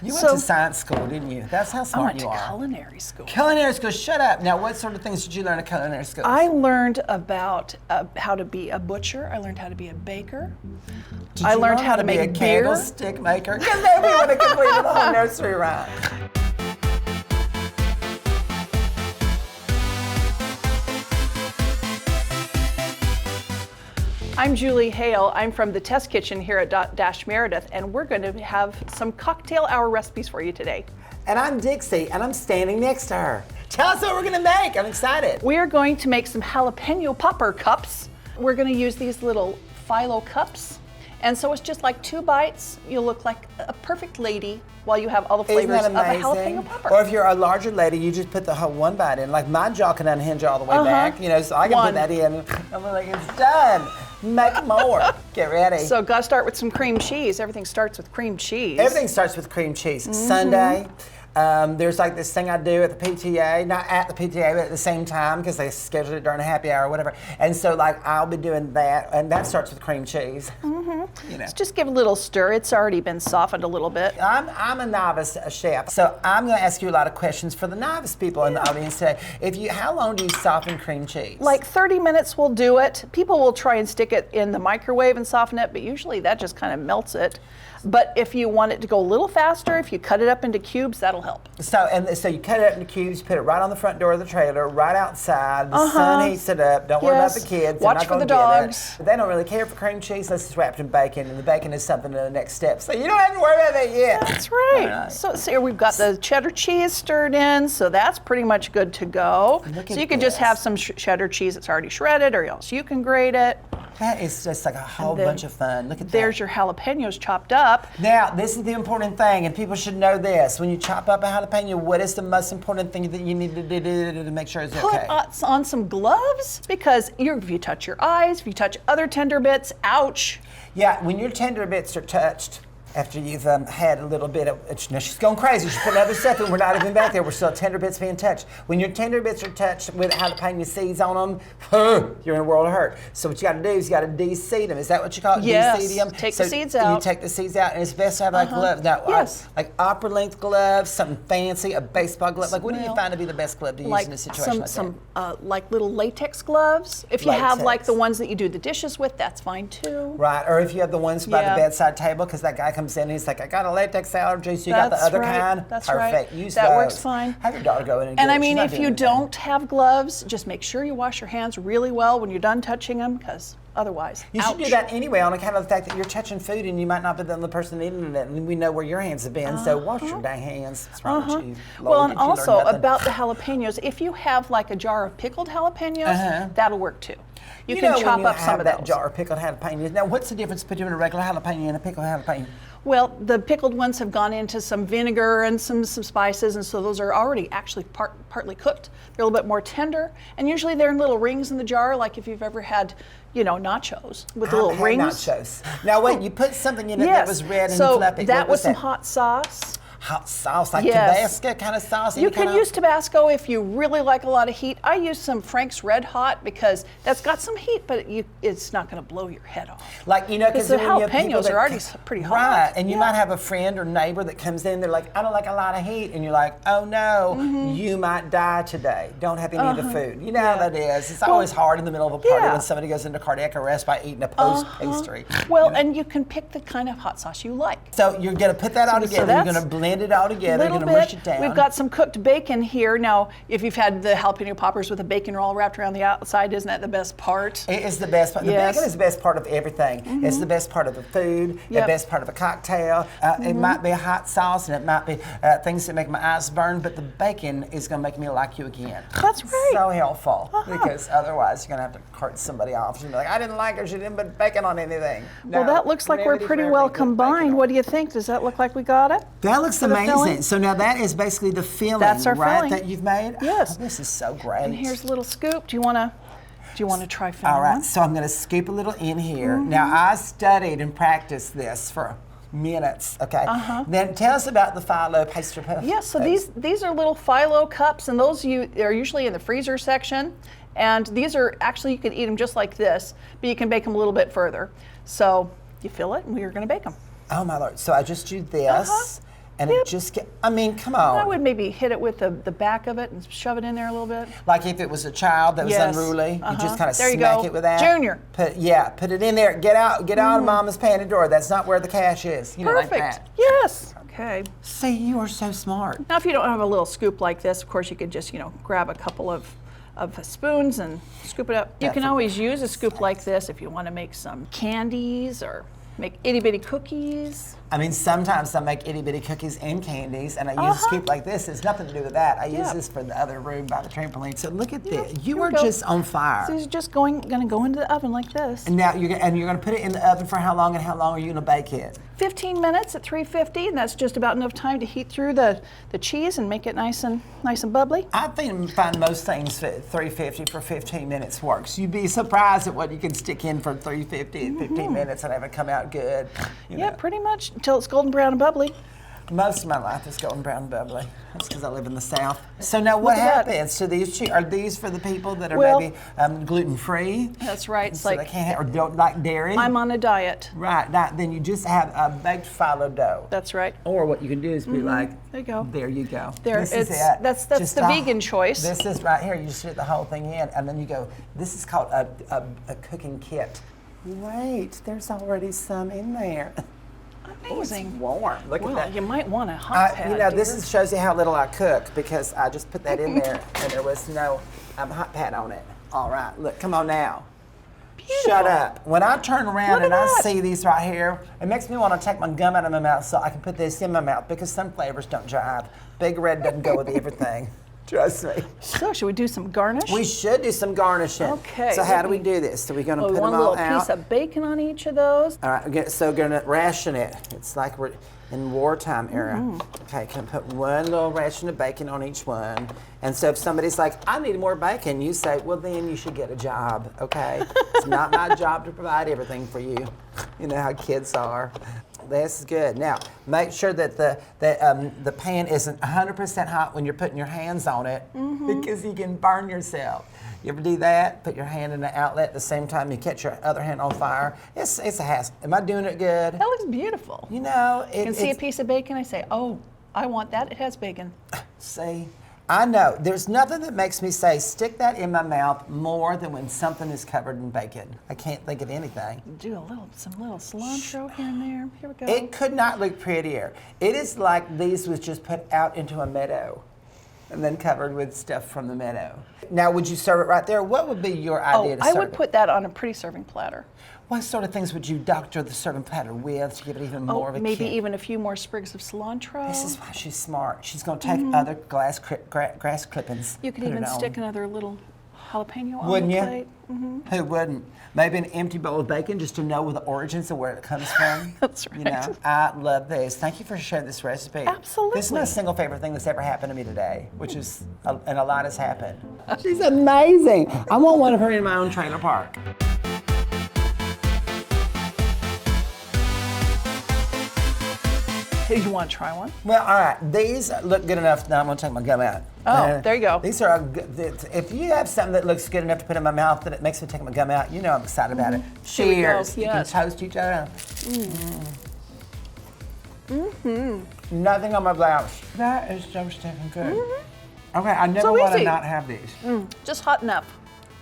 You went to science school, didn't you? That's how smart you are. I went to culinary school. Culinary school, shut up. Now, what sort of things did you learn at culinary school? I learned about how to be a butcher. I learned how to be a baker. I learned how to be a candlestick maker. Because then we would have completed the whole nursery rhyme. I'm Juli Hale. I'm from the test kitchen here at Dotdash Meredith, and we're going to have some cocktail hour recipes for you today. And I'm Dixie, and I'm standing next to her. Tell us what we're going to make. I'm excited. We are going to make some jalapeno popper cups. We're going to use these little phyllo cups. And so it's just like 2 bites. You'll look like a perfect lady while you have all the flavors of a jalapeno popper. Or if you're a larger lady, you just put the whole 1 bite in. Like my jaw can unhinge all the way back, you know, so I can put that in. I'm like, it's done. Make more. Get ready. So gotta start with some cream cheese. Everything starts with cream cheese. Everything starts with cream cheese. Sunday. There's like this thing I do at the PTA, not at the PTA, but at the same time, because they scheduled it during a happy hour or whatever. And so like I'll be doing that, and that starts with cream cheese. You know. So just give a little stir. It's already been softened a little bit. I'm a novice chef, so I'm going to ask you a lot of questions for the novice people in the audience today. How long do you soften cream cheese? Like 30 minutes will do it. People will try and stick it in the microwave and soften it, but usually that just kind of melts it. But if you want it to go a little faster, if you cut it up into cubes, that'll help. So you cut it up into cubes, put it right on the front door of the trailer, right outside. The sun heats it up. Don't worry about the kids. Watch for the dogs. They don't really care for cream cheese unless it's wrapped in bacon, and the bacon is something in the next step. So you don't have to worry about that yet. That's right. So here we've got the cheddar cheese stirred in, so that's pretty much good to go. So you can just have some cheddar cheese that's already shredded, or else you can grate it. That is just like a whole bunch of fun. Look at that. There's your jalapenos chopped up. Now, this is the important thing, and people should know this. When you chop up a jalapeno, what is the most important thing that you need to do to make sure it's okay? Put on some gloves, because if you touch your eyes, if you touch other tender bits, ouch. Yeah, when your tender bits are touched, after you've had a little bit of, now she's going crazy, she's put another step in, we're not even back there, we're still tender bits being touched. When your tender bits are touched with jalapeno seeds on them, you're in a world of hurt. So what you gotta do is you gotta de-seed them. Is that what you call it? Yes, de-seed them? take the seeds out. You take the seeds out, and it's best to have like gloves. Now, like opera length gloves, something fancy, a baseball glove. Like what do you find to be the best glove to use in a situation like that? Like little latex gloves. If you have like the ones that you do the dishes with, that's fine too. Right, or if you have the ones by the bedside table, because that guy comes in and he's like, I got a latex allergy, so you got the other kind? That's perfect. Right. Use that those. Works fine. Have your daughter go in and get it. it. I mean, if you don't have gloves, just make sure you wash your hands really well when you're done touching them, because otherwise, you should do that anyway, on account of the fact that you're touching food and you might not be the only person eating it, and we know where your hands have been, so wash your dang hands. What's wrong with you? Well, and also about the jalapenos, if you have like a jar of pickled jalapenos, that'll work too. You can chop up some of that those. jar of pickled jalapenos. Now, what's the difference between a regular jalapeno and a pickled jalapeno? Well, the pickled ones have gone into some vinegar and some spices, and so those are already actually partly cooked. They're a little bit more tender, and usually they're in little rings in the jar, like if you've ever had, nachos with little rings. Nachos. Now wait, you put something in it that was red and fluffy. So that was some hot sauce. Hot sauce, like Tabasco kind of sauce? You can use Tabasco if you really like a lot of heat. I use some Frank's Red Hot because that's got some heat, but it's not going to blow your head off. Like, because the jalapenos are already pretty hot. Right, and you might have a friend or neighbor that comes in, they're like, I don't like a lot of heat, and you're like, oh no, you might die today. Don't have any of the food. You know how that is. It's always hard in the middle of a party when somebody goes into cardiac arrest by eating a post pastry. Well, and you can pick the kind of hot sauce you like. So you're going to put that all together, you're going to blend it all together. You're going to mush it down. We've got some cooked bacon here. Now, if you've had the jalapeno poppers with a bacon roll wrapped around the outside, isn't that the best part? It is the best part. The bacon is the best part of everything. It's the best part of the food, the best part of a cocktail. It might be a hot sauce, and it might be things that make my eyes burn, but the bacon is going to make me like you again. That's right. So helpful, because otherwise you're going to have to cart somebody off. You're going to be like, I didn't like her, she didn't put bacon on anything. No, well, that looks like we're pretty well combined. What do you think? Does that look like we got it? That looks amazing. So now that is basically the filling, That's our filling. that you've made? Yes. Oh, this is so great. And here's a little scoop. Do you want to try filling? All right, so I'm going to scoop a little in here. Now, I studied and practiced this for minutes, okay? Then tell us about the phyllo pastry puff. Yes, so these are little phyllo cups, and those are usually in the freezer section. And these are actually, you can eat them just like this, but you can bake them a little bit further. So you fill it, and we're going to bake them. Oh my Lord! So I just do this. And it just get, I mean, come on. I would maybe hit it with the back of it and shove it in there a little bit. Like if it was a child that was Yes. unruly, you just kind of There you smack go. it with that. Junior. Put it in there. Get out of Mama's panty drawer. That's not where the cash is. You know, Perfect. like that. Yes. Okay. See, you are so smart. Now, if you don't have a little scoop like this, of course, you could just, grab a couple of spoons and scoop it up. You can always use a scoop like this if you want to make some candies or make itty bitty cookies. I mean, sometimes I make itty bitty cookies and candies, and I use a scoop like this. It's nothing to do with that. I use this for the other room by the trampoline. So look at this. You are just on fire. So it's just going to go into the oven like this. And now you're going to put it in the oven for how long? And how long are you going to bake it? 15 minutes at 350, and that's just about enough time to heat through the cheese and make it nice and bubbly. I find most things at 350 for 15 minutes works. You'd be surprised at what you can stick in for 350 in 15 minutes and have it come out good. You know. Pretty much until it's golden brown and bubbly. Most of my life is golden brown and bubbly. That's because I live in the South. So now what Look at that. happens to these? Are these for the people that are Well, maybe gluten-free? That's right. It's So they can't or don't like dairy? I'm on a diet. Right. Then you just have a baked phyllo dough. That's right. Or what you can do is be like, There you go. there you go. There, This is it's it. that's Just the vegan choice. This is right here. You just fit the whole thing in, and then you go. This is called a cooking kit. Wait, there's already some in there. Amazing. It's warm. Look at that. You might want a hot pad. This shows you how little I cook because I just put that in there and there was no hot pad on it. All right, look, come on now. Beautiful. Shut up. When I turn around Look and at I that. see these right here, it makes me want to take my gum out of my mouth so I can put this in my mouth because some flavors don't jive. Big Red doesn't go with everything. Trust me. So should we do some garnish? We should do some garnishing. Okay. So how do we do this? So we're going to we put want them a all little out. piece of bacon on each of those. All right, so we're going to ration it. It's like we're in wartime era. Okay, can put one little ration of bacon on each one. And so if somebody's like, I need more bacon, you say, well, then you should get a job, okay? It's not my job to provide everything for you. You know how kids are. This is good. Now, make sure that the pan isn't 100% hot when you're putting your hands on it because you can burn yourself. You ever do that? Put your hand in the outlet at the same time you catch your other hand on fire. It's a hassle. Am I doing it good? That looks beautiful. You know, You can see a piece of bacon. I say, oh, I want that. It has bacon. See, I know. There's nothing that makes me say stick that in my mouth more than when something is covered in bacon. I can't think of anything. Do some little cilantro here and there. Here we go. It could not look prettier. It is like these was just put out into a meadow and then covered with stuff from the meadow. Now, would you serve it right there? What would be your idea to I serve would it? put that on a pretty serving platter. What sort of things would you doctor the serving platter with to give it even more of a Maybe kick? even a few more sprigs of cilantro. This is why she's smart. She's going to take other grass clippings. You could put it even on. stick another little jalapeno on Wouldn't the you? plate. Who wouldn't? Maybe an empty bowl of bacon just to know the origins of where it comes from. That's You know, I love this. Thank you for sharing this recipe. Absolutely. This is my single favorite thing that's ever happened to me today, which is, and a lot has happened. She's amazing. I want one of her in my own trailer park. Hey, you want to try one? Well, all right. These look good enough. Now I'm going to take my gum out. Oh, there you go. These are if you have something that looks good enough to put in my mouth that it makes me take my gum out, you know I'm excited about it. Here we go. Cheers. You can Yes. toast each other. Nothing on my blouse. That is so stinking good. Okay, I never So want to easy. not have these. Just hot enough.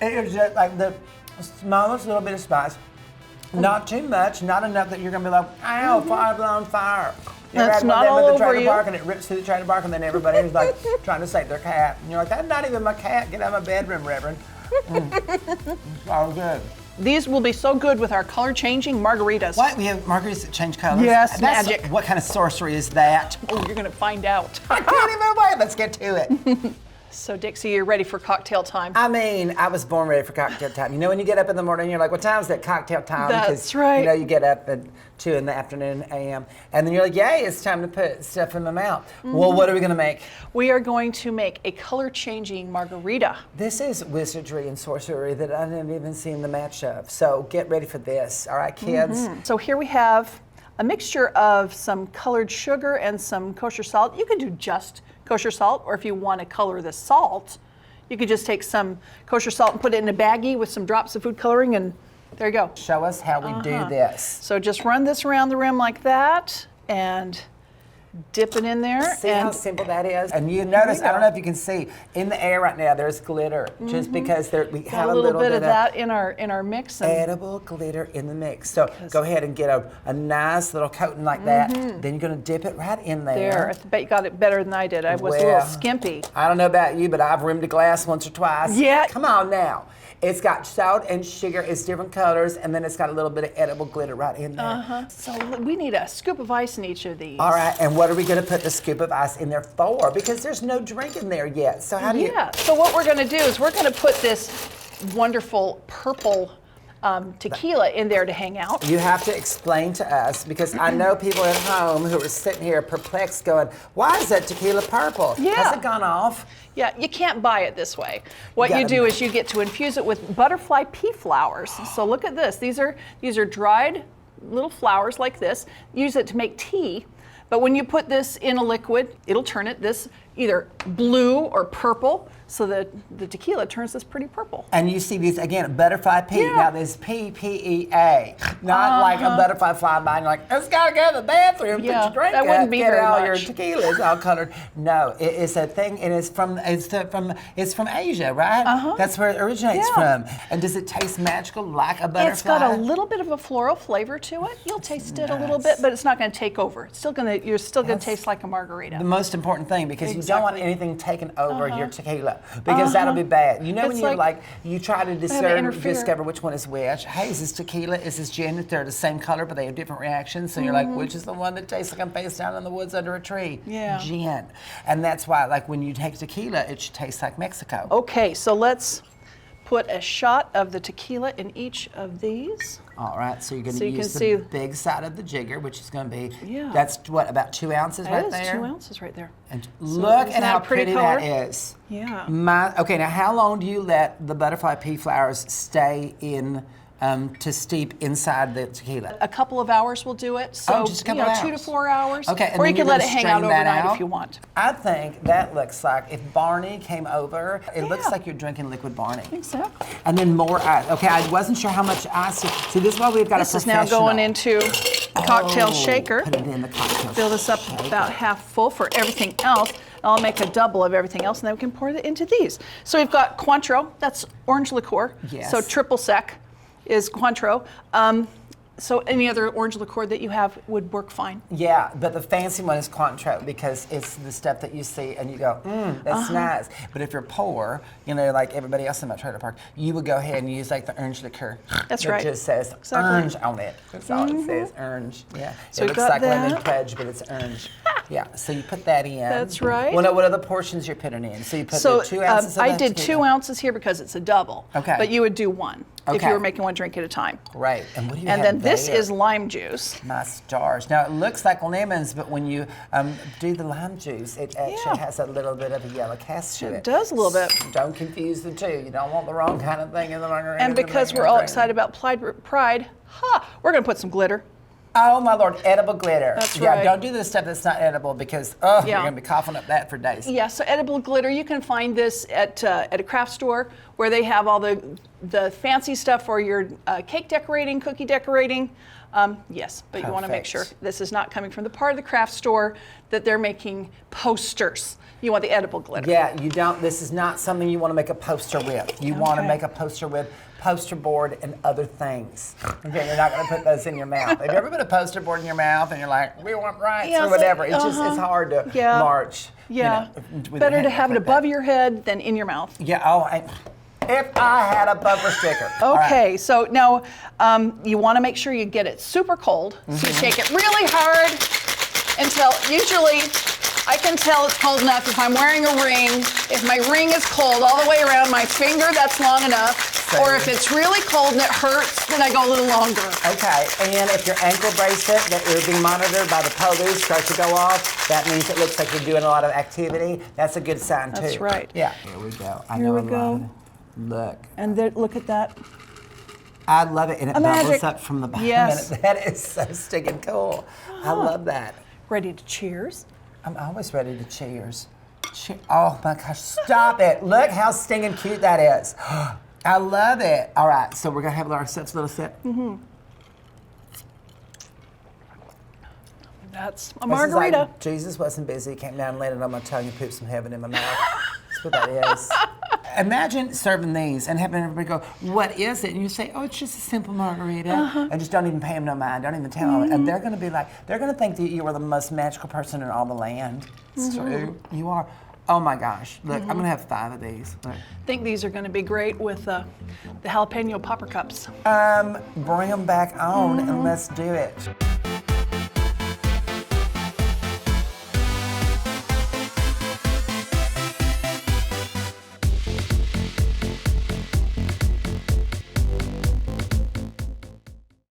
It is just like the smallest little bit of spice. Not too much, not enough that you're gonna be like, ow, fire on fire. You ever That's had one not of them all at the over trailer you. park and it rips through the trailer park and then everybody is like trying to save their cat. And you're like, that's not even my cat. Get out of my bedroom, Reverend. It's all good. These will be so good with our color changing margaritas. What? We have margaritas that change colors? Yes, That's- magic. What kind of sorcery is that? Oh, you're going to find out. I can't even wait. Let's get to it. So, Dixie, you're ready for cocktail time. I mean, I was born ready for cocktail time. You know, when you get up in the morning, you're like, what time is that cocktail time? That's right. You know, you get up at 2 in the afternoon a.m. And then you're like, yay, it's time to put stuff in my mouth. Well, what are we going to make? We are going to make a color changing margarita. This is wizardry and sorcery that I didn't even see in the match of. So get ready for this. All right, kids? So here we have a mixture of some colored sugar and some kosher salt. You could do just kosher salt, or if you want to color the salt, you could just take some kosher salt and put it in a baggie with some drops of food coloring, and there you go. Show us how we do this. So just run this around the rim like that, and dip it in there. See how simple that is? And you notice, I don't know if you can see, in the air right now there's glitter, just because we have a little bit of that in our mix. And edible glitter in the mix. So go ahead and get a nice little coating like that. Then you're going to dip it right in there. I bet you got it better than I did. I was a little skimpy. I don't know about you, but I've rimmed a glass once or twice. Yeah. Come on now. It's got salt and sugar. It's different colors, and then it's got a little bit of edible glitter right in there. So we need a scoop of ice in each of these. All right, and what are we going to put the scoop of ice in there for? Because there's no drink in there yet. So how do you? Yeah. So what we're going to do is we're going to put this wonderful purple tequila in there to hang out. You have to explain to us, because I know people at home who are sitting here perplexed going, why is that tequila purple? Yeah. Has it gone off? Yeah, you can't buy it this way. What you do is you get to infuse it with butterfly pea flowers. So look at this. These are dried little flowers like this. Use it to make tea. But when you put this in a liquid, it'll turn it this either blue or purple. So the tequila turns this pretty purple. And you see these, again, butterfly pea. Yeah. Now there's P-P-E-A, not like a butterfly fly by and you're like, it's got to go to the bathroom, put your drink that wouldn't be get very all much. Your tequila is all colored. No, it is a thing, and it's from Asia, right? That's where it originates from. And does it taste magical like a butterfly? It's got a little bit of a floral flavor to it. You'll taste it a little bit, but it's not going to take over. It's still going to, you're still going to taste like a margarita. The most important thing, because you don't want anything taken over your tequila, because that'll be bad. You know, when you're like you try to discover which one is which. Hey, is this tequila? Is this gin? They're the same color, but they have different reactions. So you're like, which is the one that tastes like I'm face down in the woods under a tree? Yeah. Gin. And that's why, like, when you take tequila, it should taste like Mexico. Okay, so let's put a shot of the tequila in each of these. All right, so you're going to use the big side of the jigger, which is going to be, that's what, about 2 ounces right there? That is 2 ounces right there. And look at how pretty that is. Yeah. Okay, now how long do you let the butterfly pea flowers stay in to steep inside the tequila? A couple of hours will do it. So, just a couple hours. 2 to 4 hours. Okay, and or then you can let it hang out overnight out if you want. I think that looks like if Barney came over, it looks like you're drinking liquid Barney. Exactly. And then more ice. Okay, I wasn't sure how much ice. See, this is why we've got a professional. This is now going into a cocktail shaker. Put it in the cocktail Fill this up about half full for everything else. I'll make a double of everything else, and then we can pour it into these. So we've got Cointreau, that's orange liqueur. Yes. So triple sec is Cointreau. So any other orange liqueur that you have would work fine. Yeah, but the fancy one is Cointreau, because it's the stuff that you see and you go, that's nice. But if you're poor, you know, like everybody else in my trailer park, you would go ahead and use like the orange liqueur. That's right. It just says orange on it. That's all it says, orange. Yeah. So it looks like lemon pledge, but it's orange. Yeah, so you put that in. That's right. Well, what are the portions you're putting in? So you put the 2 ounces of I did 2 ounces here because it's a double. Okay. But you would do one if you were making one drink at a time. Right. And what do you And have then this there? is lime juice. My stars. Now it looks like lemons, but when you do the lime juice, it actually has a little bit of a yellow cast to it. It does a little bit. Don't confuse the two. You don't want the wrong kind of thing in the margarita. And because we're all excited about pride, we're going to put some glitter. Oh my Lord, edible glitter. That's yeah, right. don't do the stuff that's not edible, because you're going to be coughing up that for days. Yeah, so edible glitter, you can find this at a craft store where they have all the fancy stuff for your cake decorating, cookie decorating. Yes, but you want to make sure this is not coming from the part of the craft store that they're making posters. You want the edible glitter. Yeah, you don't. This is not something you want to make a poster with. You want to make a poster with poster board and other things. Okay, you're not going to put those in your mouth. Have you ever put a poster board in your mouth and you're like, we want rights or whatever? It's just, it's hard to march. Yeah, you know, better to have it above your head than in your mouth. Yeah, if I had a bumper sticker. Okay, so now you want to make sure you get it super cold. So you shake it really hard until usually I can tell it's cold enough if I'm wearing a ring. If my ring is cold all the way around my finger, that's long enough. Or if it's really cold and it hurts, then I go a little longer. Okay, and if your ankle bracelet that is being monitored by the police starts to go off, that means it looks like you're doing a lot of activity. That's a good sign too. That's right. Yeah. Here we go. Here we go. Look. And there, look at that. I love it, and it bubbles up from the bottom. Yes. That is so stinking cool. I love that. Ready to cheers? I'm always ready to cheers. Oh my gosh, stop it. Look how stinging cute that is. I love it. All right, so we're gonna have ourselves a little sip. That's a This is margarita. like Jesus wasn't busy. He came down and landed on my tongue and pooped some heaven in my mouth. That's what that is. Imagine serving these and having everybody go, "What is it?" And you say, "Oh, it's just a simple margarita," and just don't even pay them no mind. Don't even tell them. And they're going to be like, they're going to think that you are the most magical person in all the land. It's true. You are. Oh my gosh! Look, I'm going to have 5 of these. Look. I think these are going to be great with the jalapeno popper cups. Bring them back on and let's do it.